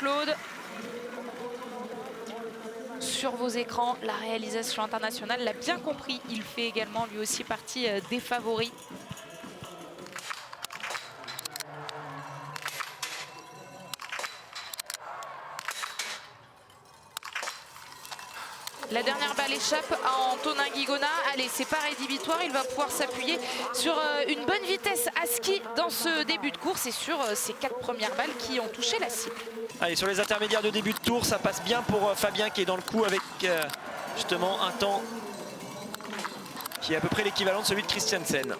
Claude. Sur vos écrans, la réalisation internationale l'a bien compris. Il fait également lui aussi partie des favoris. La dernière balle échappe à Antonin Guigona. Allez, c'est pas rédhibitoire. Il va pouvoir s'appuyer sur une bonne vitesse à ski dans ce début de course et sur ces 4 premières balles qui ont touché la cible. Allez, sur les intermédiaires de début de tour, ça passe bien pour Fabien qui est dans le coup avec justement un temps qui est à peu près l'équivalent de celui de Christiansen.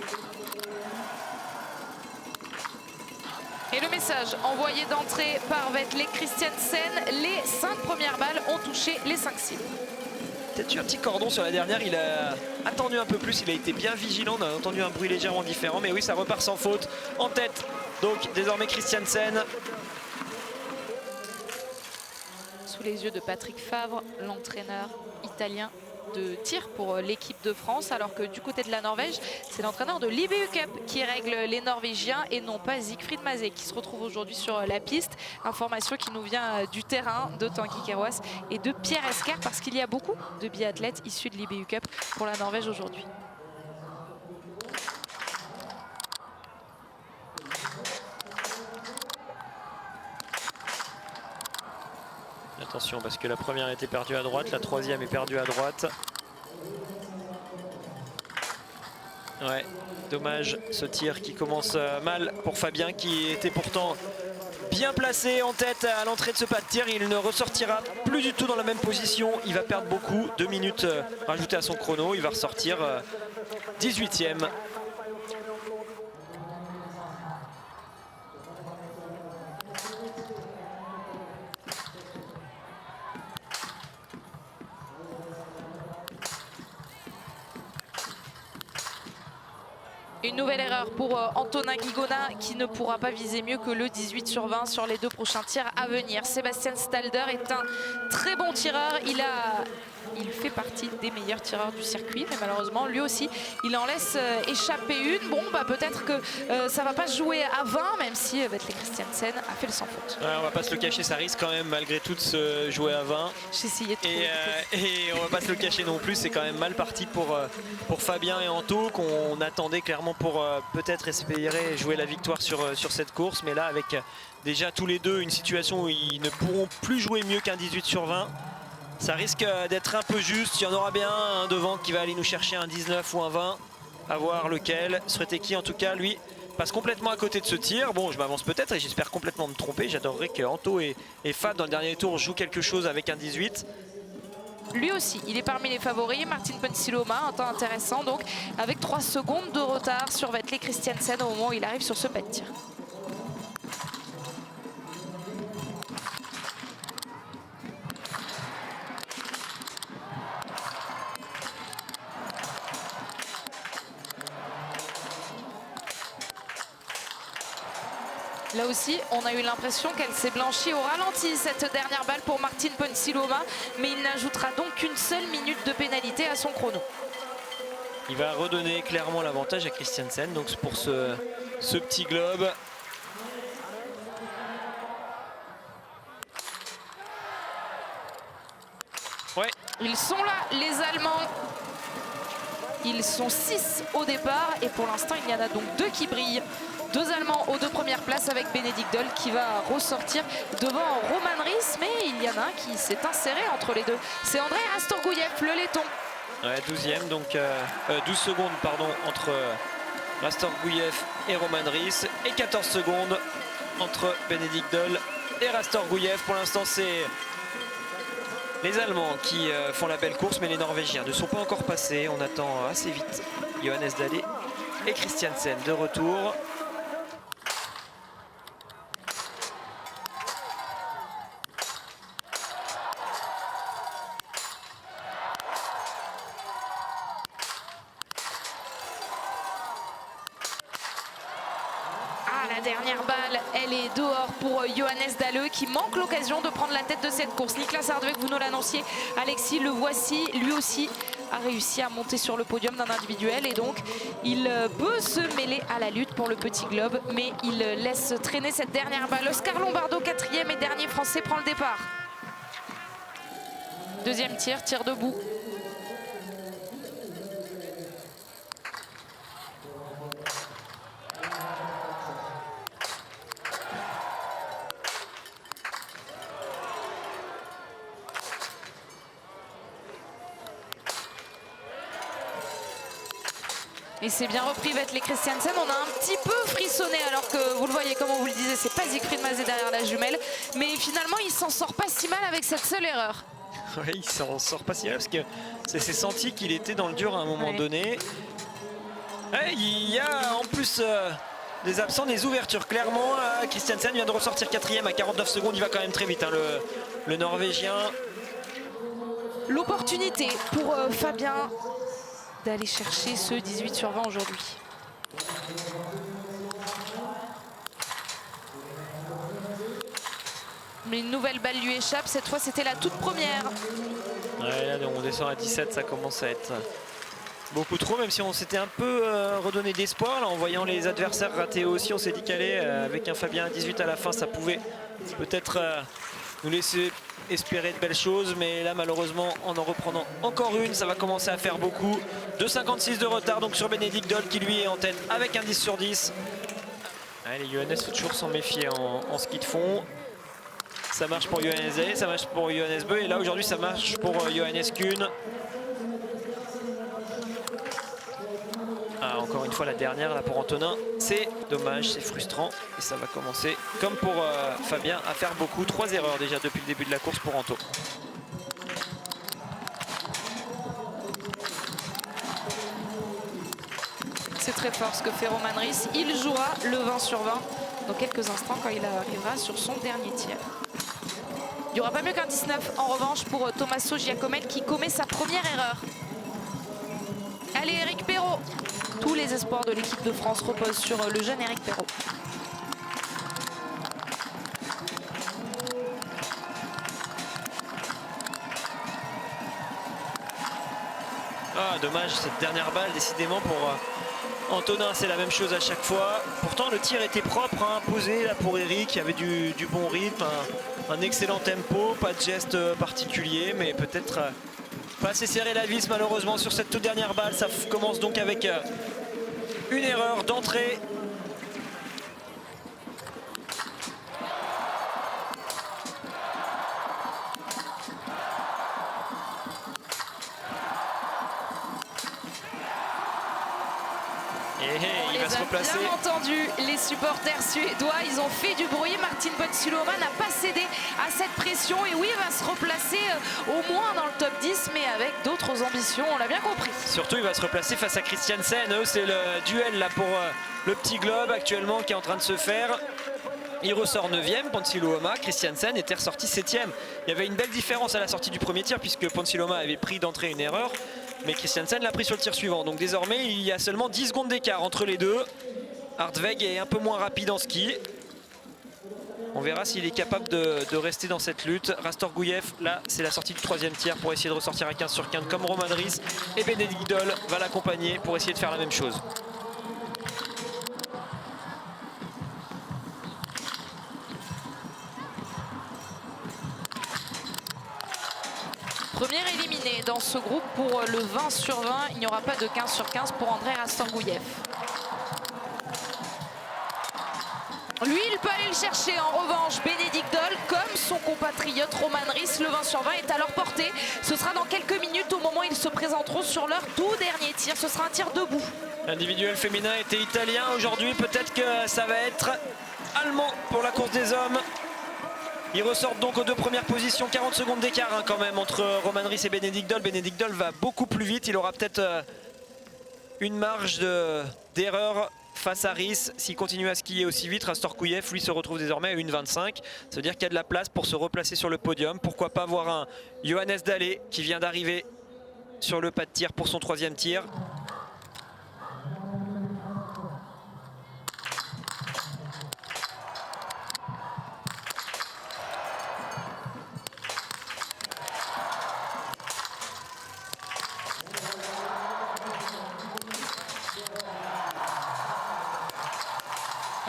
Et le message envoyé d'entrée par Vetle Christiansen, les 5 premières balles ont touché les 5 cibles. Peut-être eu un petit cordon sur la dernière, il a attendu un peu plus, il a été bien vigilant, on a entendu un bruit légèrement différent, mais oui, ça repart sans faute en tête. Donc désormais Christiansen. Sous les yeux de Patrick Favre, l'entraîneur italien de tir pour l'équipe de France, alors que du côté de la Norvège, c'est l'entraîneur de l'IBU Cup qui règle les Norvégiens et non pas Siegfried Mazet qui se retrouve aujourd'hui sur la piste. Information qui nous vient du terrain de Tanguy Kerouas et de Pierre Esquer parce qu'il y a beaucoup de biathlètes issus de l'IBU Cup pour la Norvège aujourd'hui. Attention parce que la première était perdue à droite, la troisième est perdue à droite. Ouais, dommage ce tir qui commence mal pour Fabien qui était pourtant bien placé en tête à l'entrée de ce pas de tir. Il ne ressortira plus du tout dans la même position, il va perdre beaucoup, 2 minutes rajoutées à son chrono, il va ressortir 18e. Une nouvelle erreur pour Antonin Guigona qui ne pourra pas viser mieux que le 18 sur 20 sur les 2 prochains tirs à venir. Sébastien Stalder est un très bon tireur. Il fait partie des meilleurs tireurs du circuit, mais malheureusement, lui aussi, il en laisse échapper une. Bon, bah, peut-être que ça va pas se jouer à 20, même si Vetle Christiansen a fait le sans faute. Ouais, on va pas se le cacher, ça risque quand même malgré tout de se jouer à 20. J'ai essayé de trouver et on va pas se le cacher non plus, c'est quand même mal parti pour Fabien et Anto, qu'on attendait clairement pour peut-être espérer jouer la victoire sur cette course. Mais là, avec déjà tous les deux une situation où ils ne pourront plus jouer mieux qu'un 18 sur 20, ça risque d'être un peu juste. Il y en aura bien un devant qui va aller nous chercher un 19 ou un 20, à voir lequel. Sreteki en tout cas, lui, passe complètement à côté de ce tir. Bon, je m'avance peut-être et j'espère complètement me tromper. J'adorerais que Anto et Fab dans le dernier tour jouent quelque chose avec un 18. Lui aussi, il est parmi les favoris. Martin Ponsiluoma, un temps intéressant donc, avec 3 secondes de retard sur Vetle Christiansen au moment où il arrive sur ce pas de tir. Là aussi, on a eu l'impression qu'elle s'est blanchie au ralenti, cette dernière balle pour Martin Ponsiluoma, mais il n'ajoutera donc qu'une seule minute de pénalité à son chrono. Il va redonner clairement l'avantage à Christiansen, donc pour ce petit globe. Ouais. Ils sont là, les Allemands. Ils sont 6 au départ et pour l'instant, il y en a donc 2 qui brillent. 2 Allemands aux 2 premières places avec Benedikt Doll qui va ressortir devant Roman Ries, mais il y en a un qui s'est inséré entre les deux. C'est Andrei Rastorgouyev, le laiton. Ouais, 12e, donc 12 secondes pardon, entre Rastorgouyev et Roman Ries et 14 secondes entre Benedikt Doll et Rastorgouyev. Pour l'instant, c'est les Allemands qui font la belle course, mais les Norvégiens ne sont pas encore passés. On attend assez vite Johannes Dahle et Christiansen de retour. La dernière balle, elle est dehors pour Johannes Dahle qui manque l'occasion de prendre la tête de cette course. Niklas Hardweg, vous nous l'annonciez. Alexis, le voici, lui aussi a réussi à monter sur le podium d'un individuel et donc il peut se mêler à la lutte pour le petit globe, mais il laisse traîner cette dernière balle. Oscar Lombardo, 4e et dernier français, prend le départ. Deuxième tir, tir debout. Et c'est bien repris Vetle Christiansen. On a un petit peu frissonné alors que vous le voyez, comme on vous le disait, c'est pas Siegfried Mazé derrière la jumelle. Mais finalement, il s'en sort pas si mal avec cette seule erreur. Oui, il s'en sort pas si mal parce que c'est senti qu'il était dans le dur à un moment donné. Ouais, il y a en plus des absents, des ouvertures. Clairement, Christiansen vient de ressortir 4e à 49 secondes. Il va quand même très vite, hein, le Norvégien. L'opportunité pour Fabien d'aller chercher ce 18 sur 20 aujourd'hui. Mais une nouvelle balle lui échappe. Cette fois, c'était la toute première. Ouais, là, on descend à 17, ça commence à être beaucoup trop, même si on s'était un peu redonné d'espoir. Là, en voyant les adversaires rater aussi, on s'est dit qu'aller avec un Fabien à 18 à la fin, ça pouvait peut-être nous laisser espérer de belles choses. Mais là, malheureusement, en reprenant encore une, ça va commencer à faire beaucoup. 2,56 de retard donc sur Bénédicte Doll qui lui est en tête avec un 10 sur 10. Ouais, les Johannes, faut toujours s'en méfier en ski de fond. Ça marche pour Johannes Daly, ça marche pour Johannes Beu, et là aujourd'hui ça marche pour Johannes Kuhn. Ah, encore une fois la dernière là pour Antonin, c'est dommage, c'est frustrant et ça va commencer comme pour Fabien à faire beaucoup. 3 erreurs déjà depuis le début de la course pour Anto. C'est très fort ce que fait Roman Ries. Il jouera le 20 sur 20 dans quelques instants quand il arrivera sur son dernier tir. Il n'y aura pas mieux qu'un 19 en revanche pour Tommaso Giacomelli qui commet sa première erreur. Allez Éric Perrault. Tous les espoirs de l'équipe de France reposent sur le jeune Éric Perrault. Ah, dommage cette dernière balle décidément pour Antonin, c'est la même chose à chaque fois. Pourtant le tir était propre, hein, posé là pour Éric, il y avait du bon rythme, un excellent tempo, pas de geste particulier, mais peut-être pas assez serré la vis malheureusement sur cette toute dernière balle. Ça commence donc avec une erreur d'entrée. Il va se replacer. Bien entendu, les supporters suédois, ils ont fait du bruit. Martin Ponsiluoma n'a pas cédé à cette pression et oui, il va se replacer au moins dans le top 10, mais avec d'autres ambitions, on l'a bien compris. Surtout, il va se replacer face à Christiansen. Eux, c'est le duel là pour le petit globe actuellement qui est en train de se faire. Il ressort 9e, Ponsiluoma. Christiansen était ressorti 7e. Il y avait une belle différence à la sortie du premier tir puisque Ponsiluoma avait pris d'entrée une erreur. Mais Christiansen l'a pris sur le tir suivant. Donc désormais, il y a seulement 10 secondes d'écart entre les deux. Hartweg est un peu moins rapide en ski. On verra s'il est capable de rester dans cette lutte. Rastorgouyev, là, c'est la sortie du 3e tir pour essayer de ressortir à 15 sur 15 comme Roman Ries. Et Bénédicte Doll va l'accompagner pour essayer de faire la même chose. Premier éliminé dans ce groupe pour le 20 sur 20. Il n'y aura pas de 15 sur 15 pour André Rastorgouyev. Lui, il peut aller le chercher. En revanche, Bénédicte Doll, comme son compatriote Roman Ries, le 20 sur 20 est à leur portée. Ce sera dans quelques minutes au moment où ils se présenteront sur leur tout dernier tir. Ce sera un tir debout. L'individuel féminin était italien. Aujourd'hui, peut-être que ça va être allemand pour la course des hommes. Ils ressortent donc aux deux premières positions. 40 secondes d'écart hein, quand même entre Roman Ries et Bénédicte Doll. Bénédicte Doll va beaucoup plus vite. Il aura peut-être une marge d'erreur face à Ries. S'il continue à skier aussi vite, Rastorgouyev lui se retrouve désormais à 1,25. Ça veut dire qu'il y a de la place pour se replacer sur le podium. Pourquoi pas voir un Johannes Daly qui vient d'arriver sur le pas de tir pour son 3e tir.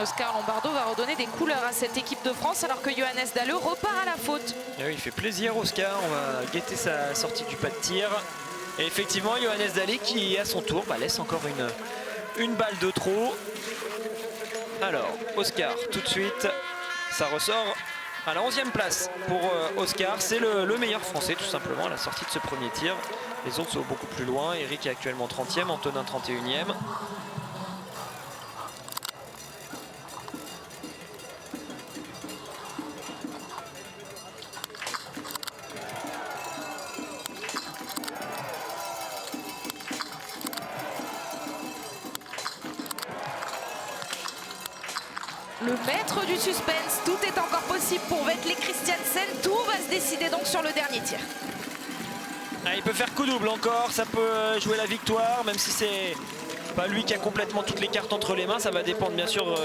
Oscar Lombardo va redonner des couleurs à cette équipe de France alors que Johannes Dalleux repart à la faute. Et oui, il fait plaisir Oscar, on va guetter sa sortie du pas de tir. Et effectivement, Johannes Dalleux qui à son tour laisse encore une balle de trop. Alors, Oscar, tout de suite, ça ressort à la 11e place pour Oscar. C'est le meilleur français tout simplement à la sortie de ce premier tir. Les autres sont beaucoup plus loin. Eric est actuellement 30e, Antonin 31e. Le maître du suspense, tout est encore possible pour Vetle Christiansen. Tout va se décider donc sur le dernier tir. Ah, il peut faire coup double encore, ça peut jouer la victoire, même si c'est pas lui qui a complètement toutes les cartes entre les mains. Ça va dépendre bien sûr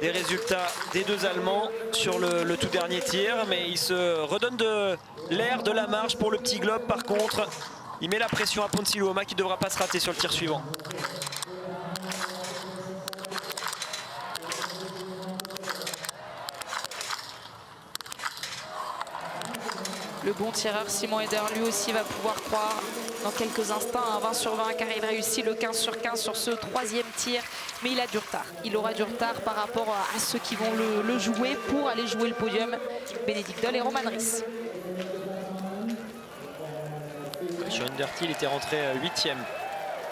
des résultats des deux Allemands sur le tout dernier tir. Mais il se redonne de l'air, de la marge pour le petit globe. Par contre, il met la pression à Ponsi Luoma qui ne devra pas se rater sur le tir suivant. Le bon tireur Simon Eder lui aussi va pouvoir croire dans quelques instants à un 20 sur 20 car il réussit le 15 sur 15 sur ce troisième tir. Mais il a du retard. Il aura du retard par rapport à ceux qui vont le jouer pour aller jouer le podium. Bénédicte Doll et Roman Ries. Sean Dirty, il était rentré 8e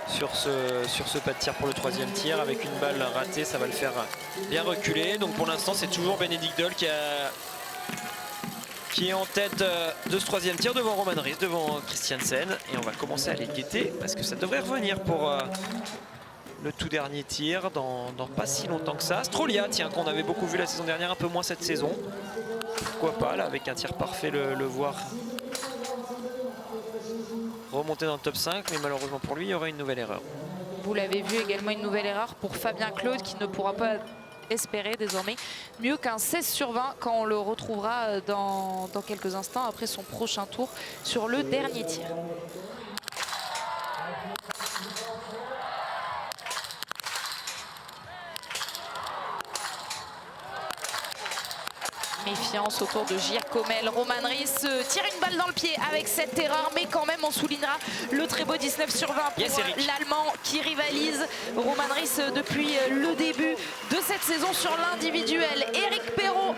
sur ce pas de tir pour le troisième tir. Avec une balle ratée, ça va le faire bien reculer. Donc pour l'instant, c'est toujours Bénédicte Doll qui est en tête de ce troisième tir devant Roman Ries, devant Christiansen. Et on va commencer à les guetter parce que ça devrait revenir pour le tout dernier tir dans pas si longtemps que ça. Strolia, tiens, qu'on avait beaucoup vu la saison dernière, un peu moins cette saison. Pourquoi pas, là, avec un tir parfait, le voir remonter dans le top 5. Mais malheureusement pour lui, il y aurait une nouvelle erreur. Vous l'avez vu, également une nouvelle erreur pour Fabien Claude qui ne pourra pas espérer désormais mieux qu'un 16 sur 20 quand on le retrouvera dans quelques instants après son prochain tour sur le dernier tir. Méfiance autour de Giacomel. Roman Ries tire une balle dans le pied avec cette erreur, mais quand même on soulignera le très beau 19 sur 20 pour l'Allemand qui rivalise Roman Ries depuis le début de cette saison sur l'individuel. Eric Perrault,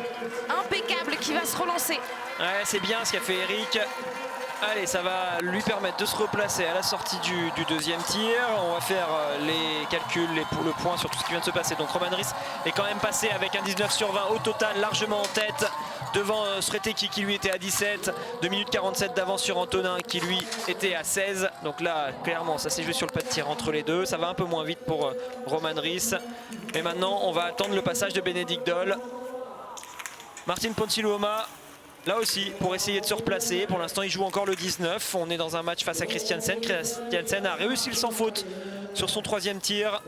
impeccable, qui va se relancer. Ouais, c'est bien ce qu'a fait Eric. Allez, ça va lui permettre de se replacer à la sortie du deuxième tir. On va faire les calculs, le point sur tout ce qui vient de se passer. Donc Roman Ries est quand même passé avec un 19 sur 20 au total, largement en tête. Devant Sreteki qui lui était à 17. 2 minutes 47 d'avance sur Antonin qui lui était à 16. Donc là, clairement, ça s'est joué sur le pas de tir entre les deux. Ça va un peu moins vite pour Roman Ries. Mais maintenant, on va attendre le passage de Bénédicte Doll. Martin Ponsi Luoma. Là aussi, pour essayer de se replacer. Pour l'instant, il joue encore le 19. On est dans un match face à Christiansen. Christiansen a réussi le sans faute sur son troisième tir.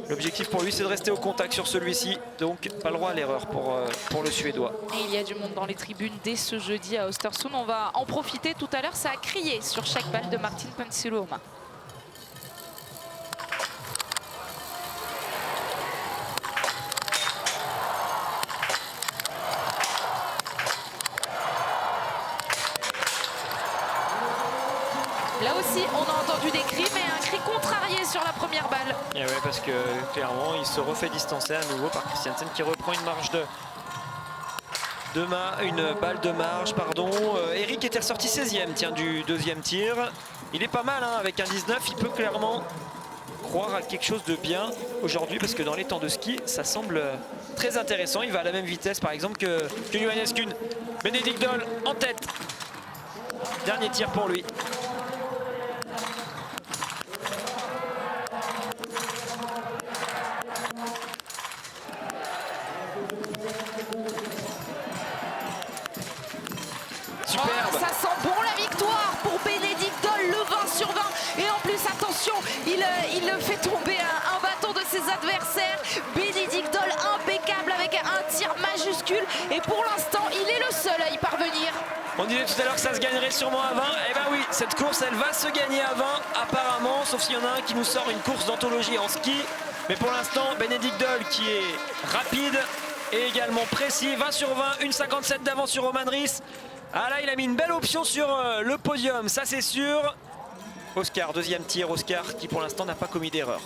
L'objectif pour lui, c'est de rester au contact sur celui-ci. Donc, pas le droit à l'erreur pour le Suédois. Et il y a du monde dans les tribunes dès ce jeudi à Östersund. On va en profiter tout à l'heure. Ça a crié sur chaque balle de Martin Ponsi Luoma. Là aussi, on a entendu des cris, mais un cri contrarié sur la première balle. Et ouais, parce que clairement, il se refait distancer à nouveau par Christiansen qui reprend une marge une balle de marge, pardon. Eric était ressorti 16e, tiens, du deuxième tir. Il est pas mal, hein, avec un 19, il peut clairement croire à quelque chose de bien aujourd'hui, parce que dans les temps de ski, ça semble très intéressant. Il va à la même vitesse, par exemple, que Johannes Kuhn. Bénédicte Doll en tête. Dernier tir pour lui. Oh, ça sent bon la victoire pour Bénédicte Doll, le 20 sur 20. Et en plus, attention, il fait tomber un bâton de ses adversaires. Bénédicte Doll impeccable avec un tir majuscule. Et pour l'instant, il est le seul à y parvenir. On disait tout à l'heure que ça se gagnerait sûrement à 20. Eh ben oui, cette course, elle va se gagner à 20 apparemment. Sauf s'il y en a un qui nous sort une course d'anthologie en ski. Mais pour l'instant, Benedict Doll qui est rapide et également précis. 20 sur 20, 1,57 d'avance sur Roman Ries. Ah là, il a mis une belle option sur le podium, ça c'est sûr. Oscar, deuxième tir. Oscar qui pour l'instant n'a pas commis d'erreur.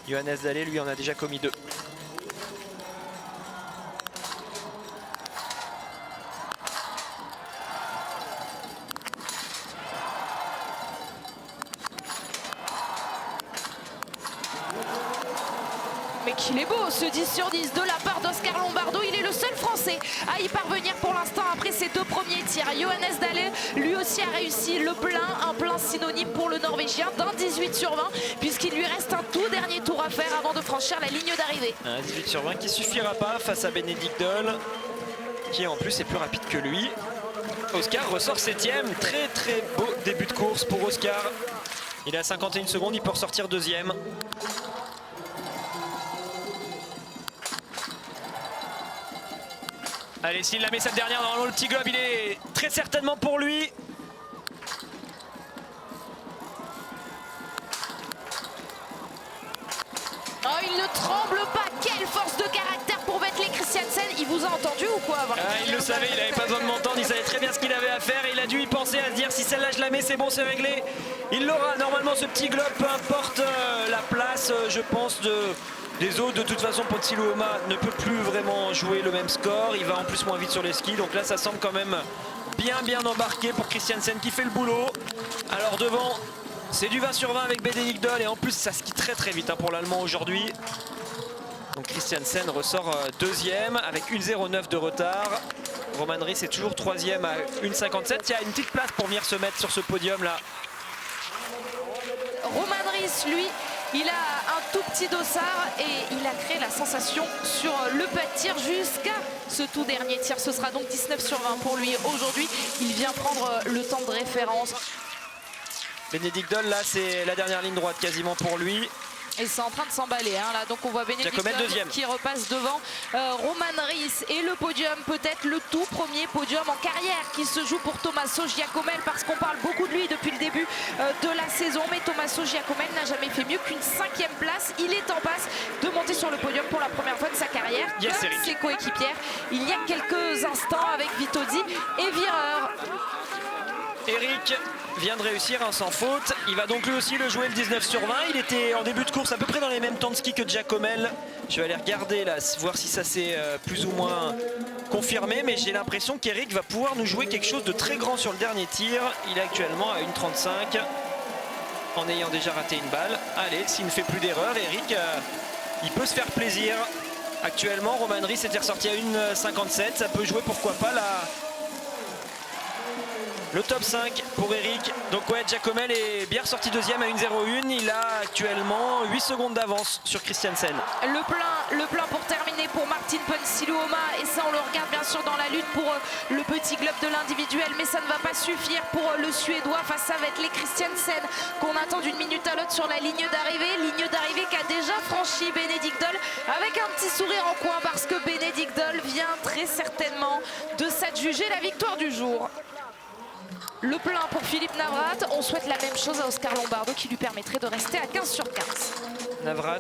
Johannes Dalle, lui, en a déjà commis 2. Mais qu'il est beau ce 10 sur 10 de la part d'Oscar Lombardo. Il est le seul Français à y parvenir pour l'instant après ses 2 premiers tirs. Johannes Dalle lui aussi a réussi le plein, un plein synonyme pour le Norvégien d'un 18 sur 20 puisqu'il lui reste un tout dernier tour à faire avant de franchir la ligne d'arrivée. Un 18 sur 20 qui suffira pas face à Benedict Doll qui en plus est plus rapide que lui. Oscar ressort 7ème, très beau début de course pour Oscar. Il est à 51 secondes, il peut ressortir 2ème. Allez, s'il la met cette dernière, normalement le petit globe, il est très certainement pour lui. Oh, il ne tremble pas. Quelle force de caractère pour Vetle Christiansen. Il vous a entendu ou quoi? Il le savait, il n'avait pas besoin de m'entendre. Il savait très bien ce qu'il avait à faire. Il a dû y penser, à se dire si celle-là je la mets, c'est bon, c'est réglé. Il l'aura normalement ce petit globe, peu importe la place, je pense, des autres. De toute façon, Pontsiluoma ne peut plus vraiment jouer le même score. Il va en plus moins vite sur les skis. Donc là, ça semble quand même bien embarqué pour Christiansen qui fait le boulot. Alors devant, c'est du 20 sur 20 avec Benedict Doll. Et en plus, ça skie très vite pour l'Allemand aujourd'hui. Donc Christiansen ressort 2ème avec 1,09 de retard. Roman Ries est toujours 3ème à 1,57. Il y a une petite place pour venir se mettre sur ce podium là. Roman Ries, lui, il a un tout petit dossard et il a créé la sensation sur le pas de tir jusqu'à ce tout dernier tir. Ce sera donc 19 sur 20 pour lui aujourd'hui. Il vient prendre le temps de référence. Benedict Doll, là, c'est la dernière ligne droite quasiment pour lui. Et c'est en train de s'emballer, hein, là. Donc on voit Benedict Doll qui repasse devant Roman Ries. Et le podium, peut-être le tout premier podium en carrière qui se joue pour Tommaso Giacomel, parce qu'on parle beaucoup de lui depuis le début de la saison. Mais Tommaso Giacomel n'a jamais fait mieux qu'une 5e place. Il est en passe de monter sur le podium pour la première fois de sa carrière. Yes, comme ses coéquipières il y a quelques instants avec Vitozzi et Vireur. Eric vient de réussir sans faute. Il va donc lui aussi le jouer le 19 sur 20. Il était en début de course à peu près dans les mêmes temps de ski que Giacomel. Je vais aller regarder là, voir si ça s'est plus ou moins confirmé. Mais j'ai l'impression qu'Eric va pouvoir nous jouer quelque chose de très grand sur le dernier tir. Il est actuellement à 1,35 en ayant déjà raté une balle. Allez, s'il ne fait plus d'erreur, Eric, il peut se faire plaisir. Actuellement, Roman Ries était ressorti à 1,57. Ça peut jouer, pourquoi pas, le top 5 pour Eric. Donc ouais, Giacomel est bien ressorti 2ème à 1,01. Il a actuellement 8 secondes d'avance sur Christiansen. Le plein pour terminer pour Martin Pontsiluoma. Et ça, on le regarde bien sûr dans la lutte pour le petit globe de l'individuel. Mais ça ne va pas suffire pour le Suédois face à Vetle Christiansen, qu'on attend d'une minute à l'autre sur la ligne d'arrivée. Ligne d'arrivée qu'a déjà franchi Benedict Doll avec un petit sourire en coin, parce que Benedict Doll vient très certainement de s'adjuger la victoire du jour. Le plein pour Philippe Navrat. On souhaite la même chose à Oscar Lombardo qui lui permettrait de rester à 15 sur 15. Navrat,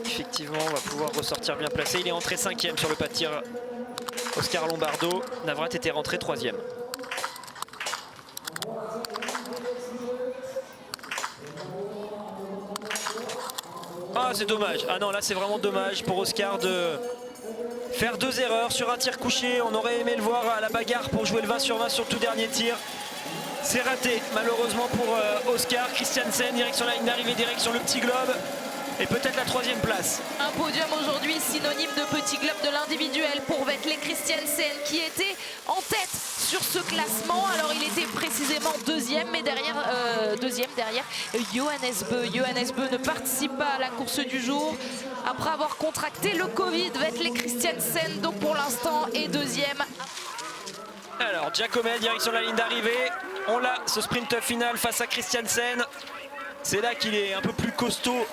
effectivement, va pouvoir ressortir bien placé. Il est entré 5ème sur le pas de tir. Oscar Lombardo. Navrat était rentré 3ème. Ah, c'est dommage. Ah non, là c'est vraiment dommage pour Oscar de faire 2 erreurs sur un tir couché. On aurait aimé le voir à la bagarre pour jouer le 20 sur 20 sur le tout dernier tir. C'est raté malheureusement pour Oscar. Christiansen, direction la ligne d'arrivée, direction le petit globe. Et peut-être la 3e place. Un podium aujourd'hui synonyme de petit globe de l'individuel pour Vetle Christiansen, qui était en tête sur ce classement. Alors il était précisément 2e, mais derrière Johannes Bö. Johannes Bö ne participe pas à la course du jour après avoir contracté le Covid. Vetle Christiansen donc pour l'instant est 2e. Alors Giacomel, direction la ligne d'arrivée. On l'a, ce sprint final face à Christiansen. C'est là qu'il est un peu plus costaud,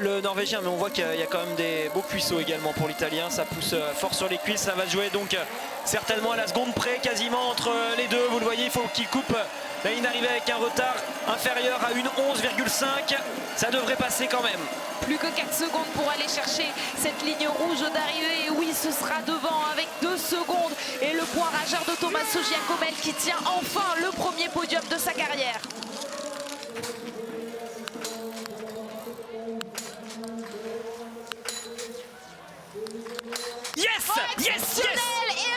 le Norvégien, mais on voit qu'il y a quand même des beaux cuisseaux également pour l'Italien. Ça pousse fort sur les cuisses, ça va se jouer donc certainement à la seconde près, quasiment entre les deux. Vous le voyez, il faut qu'il coupe la ligne d'arrivée avec un retard inférieur à une 11,5. Ça devrait passer quand même. Plus que 4 secondes pour aller chercher cette ligne rouge d'arrivée. Et oui, ce sera devant avec 2 secondes. Et le point rageur de Tommaso Giacomel qui tient enfin le premier podium de sa carrière. Yes, yes, yes.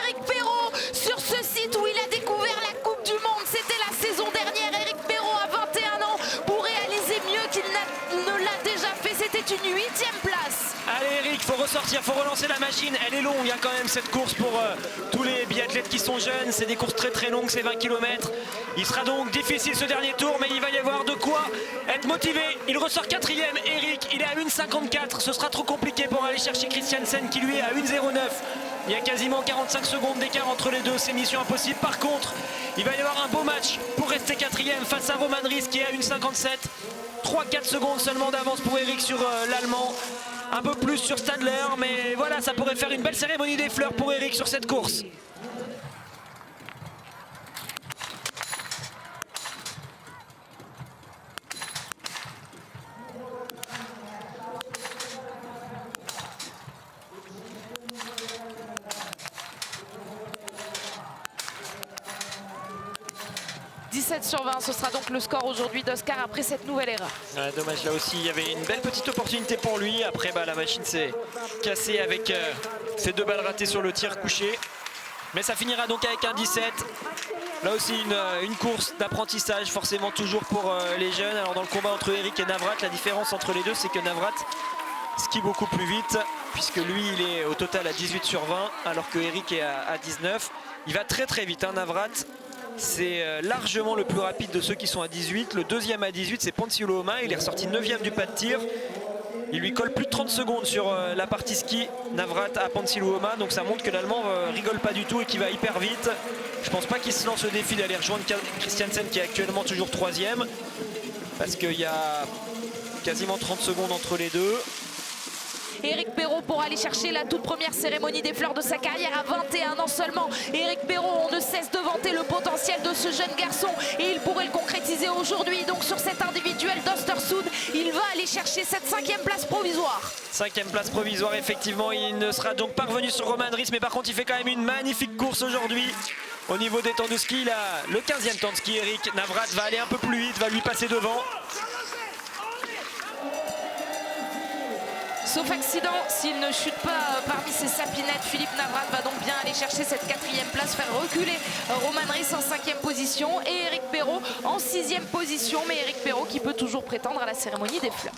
Éric Perrault sur ce site où il a découvert la Coupe du Monde. C'était la saison dernière. Éric Perrault a 21 ans pour réaliser mieux qu'il ne l'a déjà fait. C'était une 8e place. Allez Eric, faut ressortir, faut relancer la machine. Elle est longue, il y a quand même cette course pour tous les biathlètes qui sont jeunes. C'est des courses très très longues, c'est 20 km. Il sera donc difficile ce dernier tour, mais il va y avoir de quoi être motivé. Il ressort 4e, Eric, il est à 1,54. Ce sera trop compliqué pour aller chercher Christiansen qui lui est à 1,09. Il y a quasiment 45 secondes d'écart entre les deux, c'est mission impossible. Par contre, il va y avoir un beau match pour rester 4e face à Roman Ries qui est à 1,57. 3-4 secondes seulement d'avance pour Eric sur l'Allemand. Un peu plus sur Stadler, mais voilà, ça pourrait faire une belle cérémonie des fleurs pour Eric sur cette course. sur 20, ce sera donc le score aujourd'hui d'Oscar après cette nouvelle erreur. Ouais, dommage, là aussi il y avait une belle petite opportunité pour lui. Après la machine s'est cassée avec ces 2 balles ratées sur le tir couché. Mais ça finira donc avec un 17. Là aussi une course d'apprentissage forcément toujours pour les jeunes. Alors dans le combat entre Eric et Navrat, la différence entre les deux c'est que Navrat skie beaucoup plus vite puisque lui il est au total à 18 sur 20 alors que Eric est à 19. Il va très très vite, hein, Navrat. C'est largement le plus rapide de ceux qui sont à 18. Le deuxième à 18 c'est Ponsiluoma. Il est ressorti 9e du pas de tir. Il lui colle plus de 30 secondes sur la partie ski, Navrat à Ponsiluoma. Donc ça montre que l'Allemand rigole pas du tout et qu'il va hyper vite. Je pense pas qu'il se lance le défi d'aller rejoindre Christiansen qui est actuellement toujours 3e. Parce qu'il y a quasiment 30 secondes entre les deux. Éric Perrault pour aller chercher la toute première cérémonie des fleurs de sa carrière à 21 ans seulement. Éric Perrault, on ne cesse de vanter le potentiel de ce jeune garçon et il pourrait le concrétiser aujourd'hui. Donc sur cet individuel d'Östersund, il va aller chercher cette 5e place provisoire. 5e place provisoire, effectivement. Il ne sera donc pas revenu sur Roman Ries, mais par contre il fait quand même une magnifique course aujourd'hui. Au niveau des temps de ski, il a le 15e temps de ski, Eric. Navrat va aller un peu plus vite, va lui passer devant. Sauf accident, s'il ne chute pas parmi ses sapinettes, Philippe Navrat va donc bien aller chercher cette 4e place, faire reculer Roman Ries en 5e position et Éric Perrault en 6e position. Mais Éric Perrault qui peut toujours prétendre à la cérémonie des fleurs.